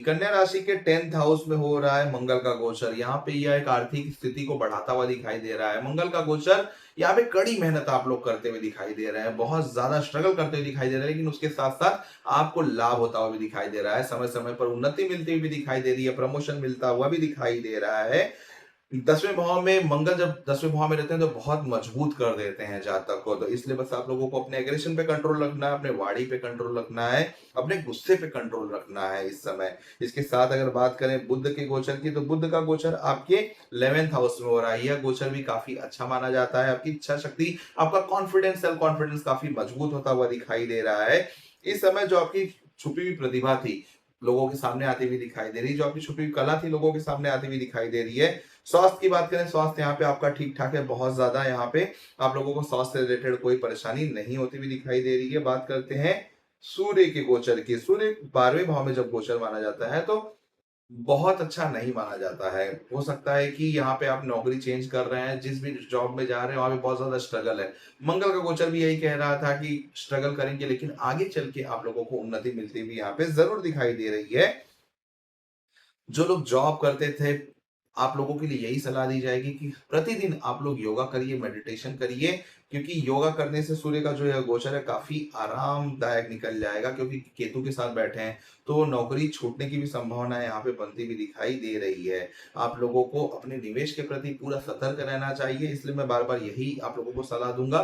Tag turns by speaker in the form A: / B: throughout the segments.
A: कन्या राशि के 10th हाउस में हो रहा है मंगल का गोचर। यहाँ पे यह एक आर्थिक स्थिति को बढ़ाता हुआ दिखाई दे रहा है। मंगल का गोचर यहाँ पे कड़ी मेहनत आप लोग करते हुए दिखाई दे रहे हैं, बहुत ज्यादा स्ट्रगल करते हुए दिखाई दे रहे हैं, लेकिन उसके साथ साथ आपको लाभ होता हुआ भी दिखाई दे रहा है। समय समय पर उन्नति मिलती हुई भी दिखाई दे रही है, प्रमोशन मिलता हुआ भी दिखाई दे रहा है। 10वें भाव में मंगल जब 10वें भाव में रहते हैं तो बहुत मजबूत कर देते हैं जातक को। तो इसलिए बस आप लोगों को अपने एग्रेशन पे कंट्रोल रखना है, अपने वाणी पे कंट्रोल रखना है, अपने गुस्से पे कंट्रोल रखना है इस समय। इसके साथ अगर बात करें बुध के गोचर की, तो बुध का गोचर आपके 11th हाउस में हो रहा है। यह गोचर भी काफी अच्छा माना जाता है। आपकी इच्छा शक्ति, आपका कॉन्फिडेंस, सेल्फ कॉन्फिडेंस काफी मजबूत होता हुआ दिखाई दे रहा है। इस समय जो आपकी छुपी हुई प्रतिभा थी लोगों के सामने आती हुई दिखाई दे रही है, जो आपकी छुपी हुई कला थी लोगों के सामने आती हुई दिखाई दे रही है। स्वास्थ्य की बात करें, स्वास्थ्य यहाँ पे आपका ठीक ठाक है, बहुत ज्यादा यहाँ पे आप लोगों को स्वास्थ्य से रिलेटेड कोई परेशानी नहीं होती हुई दिखाई दे रही है। बात करते हैं सूर्य के गोचर की। सूर्य 12वें भाव में जब गोचर माना जाता है तो बहुत अच्छा नहीं माना जाता है। हो सकता है कि यहाँ पे आप नौकरी चेंज कर रहे हैं, जिस भी जॉब में जा रहे हैं वहां पे बहुत ज्यादा स्ट्रगल है। मंगल का गोचर भी यही कह रहा था कि स्ट्रगल करेंगे, लेकिन आगे चल के आप लोगों को उन्नति मिलती हुई यहाँ पे जरूर दिखाई दे रही है। जो लोग जॉब करते थे, आप लोगों के लिए यही सलाह दी जाएगी कि प्रतिदिन आप लोग योगा करिए, मेडिटेशन करिए, क्योंकि योगा करने से सूर्य का जो यह गोचर है काफी आरामदायक निकल जाएगा, क्योंकि केतु के साथ बैठे हैं तो नौकरी छूटने की भी संभावना यहाँ पे बनती हुई दिखाई दे रही है। आप लोगों को अपने निवेश के प्रति पूरा सतर्क रहना चाहिए, इसलिए मैं बार बार यही आप लोगों को सलाह दूंगा।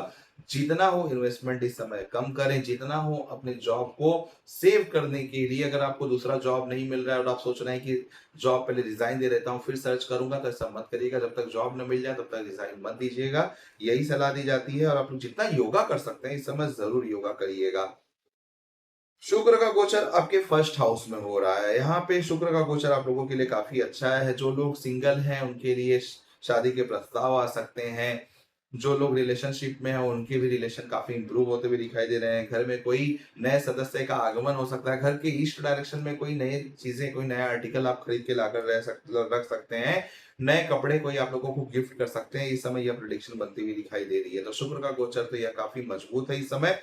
A: जितना हो इन्वेस्टमेंट इस समय कम करें, जितना हो अपने जॉब को सेव करने के लिए। अगर आपको दूसरा जॉब नहीं मिल रहा है और आप सोच रहे हैं कि जॉब पहले रिजाइन दे देता हूँ फिर सर्च करूंगा, तो ऐसा मत करिएगा। जब तक जॉब न मिल जाए तब तक रिजाइन मत दीजिएगा, यही सलाह दी जाती है। और आप लोग जितना योगा कर सकते हैं इस समय जरूर योगा करिएगा। शुक्र का गोचर आपके फर्स्ट हाउस में हो रहा है। यहाँ पे शुक्र का गोचर आप लोगों के लिए काफी अच्छा है। जो लोग सिंगल हैं उनके लिए शादी के प्रस्ताव आ सकते हैं। जो लोग रिलेशनशिप में हैं उनके भी रिलेशन काफी इंप्रूव होते हुए दिखाई दे रहे हैं। घर में कोई नए सदस्य का आगमन हो सकता है। घर के ईस्ट डायरेक्शन में कोई नई चीजें, कोई नया आर्टिकल आप खरीद के लाकर रख सकते हैं। नए कपड़े कोई आप लोगों को गिफ्ट कर सकते हैं। इस समय यह प्रिडिक्शन बनती हुई दिखाई दे रही है। तो शुक्र का गोचर तो यह काफी मजबूत है इस समय।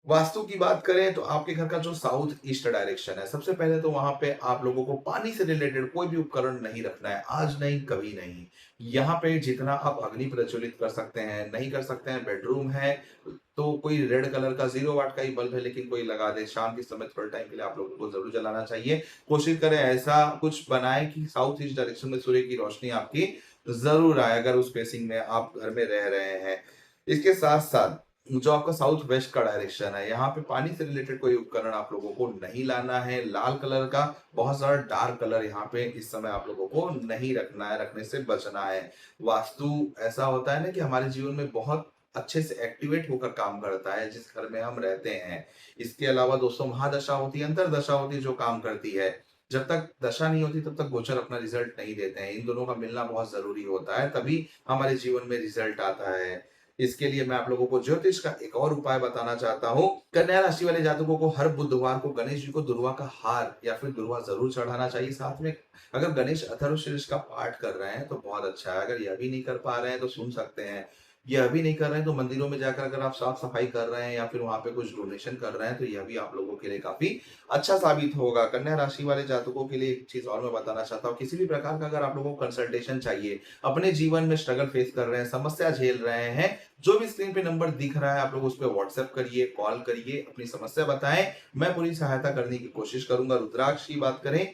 A: वास्तु की बात करें तो आपके घर का जो साउथ ईस्ट डायरेक्शन है, सबसे पहले तो वहां पे आप लोगों को पानी से रिलेटेड कोई भी उपकरण नहीं रखना है, आज नहीं कभी नहीं। यहाँ पे जितना आप अग्नि प्रज्वलित कर सकते हैं, नहीं कर सकते हैं, बेडरूम है तो कोई रेड कलर का 0 वाट का ही बल्ब है लेकिन कोई लगा दे, शाम के समय थोड़े टाइम के लिए आप लोगों को जरूर जलाना चाहिए। कोशिश करें ऐसा कुछ बनाए कि साउथ ईस्ट डायरेक्शन में सूर्य की रोशनी आपकी जरूर आए, अगर उस स्पेसिंग में आप घर में रह रहे हैं। इसके साथ साथ जो आपका साउथ वेस्ट का डायरेक्शन है, यहाँ पे पानी से रिलेटेड कोई उपकरण आप लोगों को नहीं लाना है। लाल कलर का बहुत सारा डार्क कलर यहाँ पे इस समय आप लोगों को नहीं रखना है, रखने से बचना है। वास्तु ऐसा होता है ना कि हमारे जीवन में बहुत अच्छे से एक्टिवेट होकर काम करता है जिस घर में हम रहते हैं। इसके अलावा दोस्तों महादशा होती है, अंतरदशा होती है जो काम करती है। जब तक दशा नहीं होती तब तक गोचर अपना रिजल्ट नहीं देते हैं। इन दोनों का मिलना बहुत जरूरी होता है, तभी हमारे जीवन में रिजल्ट आता है। इसके लिए मैं आप लोगों को ज्योतिष का एक और उपाय बताना चाहता हूँ। कन्या राशि वाले जातकों को हर बुधवार को गणेश जी को दुर्वा का हार या फिर दुर्वा जरूर चढ़ाना चाहिए। साथ में अगर गणेश अथर्वशीर्ष का पाठ कर रहे हैं तो बहुत अच्छा है। अगर यह भी नहीं कर पा रहे हैं तो सुन सकते हैं। यह भी नहीं कर रहे हैं तो मंदिरों में जाकर अगर आप साफ सफाई कर रहे हैं या फिर वहां पे कुछ डोनेशन कर रहे हैं तो यह भी आप लोगों के लिए काफी अच्छा साबित होगा। कन्या राशि वाले जातकों के लिए एक चीज और मैं बताना चाहता हूँ, किसी भी प्रकार का अगर आप लोगों को कंसल्टेशन चाहिए, अपने जीवन में स्ट्रगल फेस कर रहे हैं, समस्या झेल रहे हैं, जो भी स्क्रीन पे नंबर दिख रहा है आप लोग उस पर व्हाट्सएप करिए, कॉल करिए, अपनी समस्या बताएं, मैं पूरी सहायता करने की कोशिश करूंगा। रुद्राक्ष की बात करें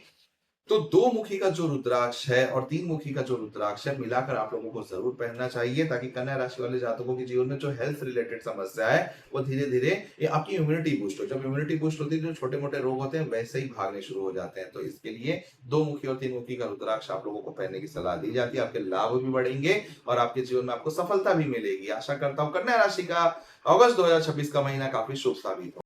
A: तो 2 मुखी का जो रुद्राक्ष है और 3 मुखी का जो रुद्राक्ष है मिलाकर आप लोगों को जरूर पहनना चाहिए, ताकि कन्या राशि वाले जातकों के जीवन में जो हेल्थ रिलेटेड समस्या है वो धीरे धीरे ये आपकी इम्यूनिटी बूस्ट हो। जब इम्यूनिटी बूस्ट होती है तो छोटे मोटे रोग होते हैं वैसे ही भागने शुरू हो जाते हैं। तो इसके लिए 2 मुखी और 3 मुखी का रुद्राक्ष आप लोगों को पहनने की सलाह दी जाती है। आपके लाभ भी बढ़ेंगे और आपके जीवन में आपको सफलता भी मिलेगी। आशा करता हूँ कन्या राशि का अगस्त 2026 का महीना काफी शुभ साबित हो।